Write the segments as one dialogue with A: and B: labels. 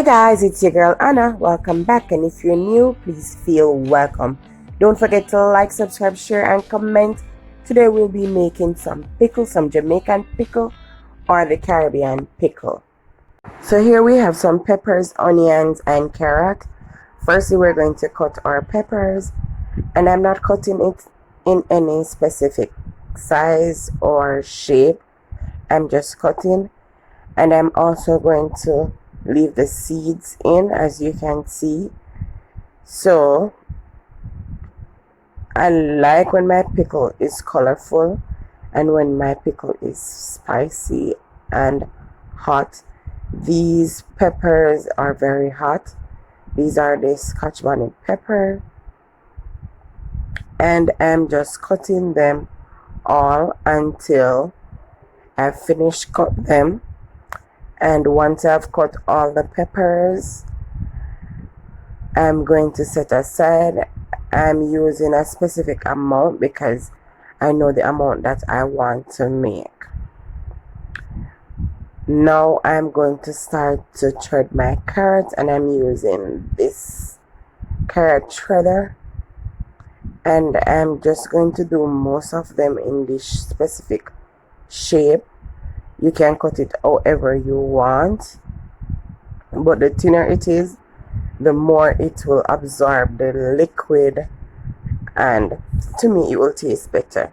A: Guys, it's your girl Anna. Welcome back, and if you're new, please feel welcome. Don't forget to like, subscribe, share, and comment. Today we'll be making some pickle, some Jamaican pickle or the Caribbean pickle. So here we have some peppers, onions, and carrot. Firstly, we're going to cut our peppers, and I'm not cutting it in any specific size or shape. I'm just cutting, and I'm also going to leave the seeds in, as you can see. So I like when my pickle is colorful and when my pickle is spicy and hot. These peppers are very hot. These are the Scotch bonnet pepper, and I'm just cutting them all until I've finished cut them. And once I've cut all the peppers, I'm going to set aside. I'm using a specific amount because I know the amount that I want to make. Now I'm going to start to shred my carrots, and I'm using this carrot shredder, and I'm just going to do most of them in this specific shape. You can cut it however you want, but the thinner it is, the more it will absorb the liquid, and to me it will taste better.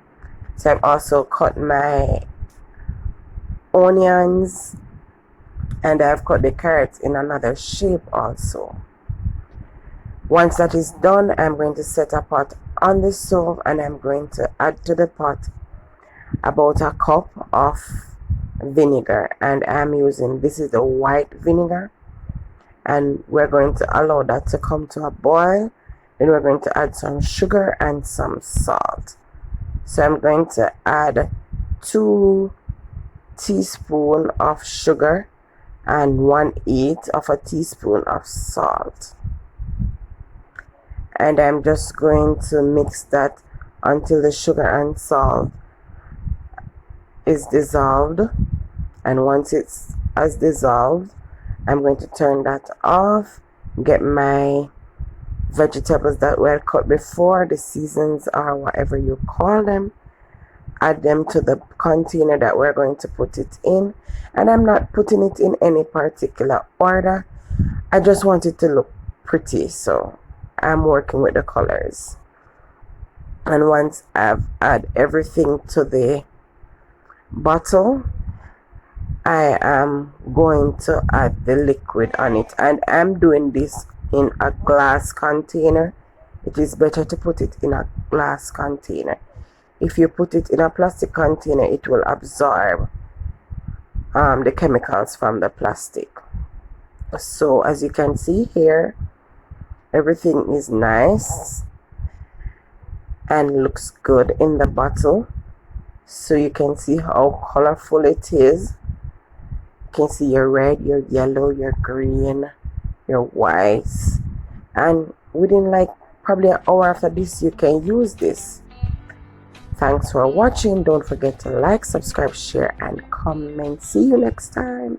A: So I've also cut my onions, and I've cut the carrots in another shape also. Once that is done, I'm going to set a pot on the stove, and I'm going to add to the pot about a cup of vinegar, and I'm using, this is the white vinegar, and we're going to allow that to come to a boil. Then we're going to add some sugar and some salt. So I'm going to add 2 teaspoons of sugar and 1/8 of a teaspoon of salt, and I'm just going to mix that until the sugar and salt is dissolved. And once it's as dissolved, I'm going to turn that off, get my vegetables that were cut before, the seasons or whatever you call them, add them to the container that we're going to put it in. And I'm not putting it in any particular order, I just want it to look pretty, so I'm working with the colors. And once I've added everything to the bottle, I am going to add the liquid on it, and I'm doing this in a glass container. It is better to put it in a glass container. If you put it in a plastic container, it will absorb the chemicals from the plastic. So as you can see here, everything is nice and looks good in the bottle. So you can see how colorful it is. You can see your red, your yellow, your green, your white, and within like probably an hour after this, you can use this. Thanks for watching. Don't forget to like, subscribe, share, and comment. See you next time.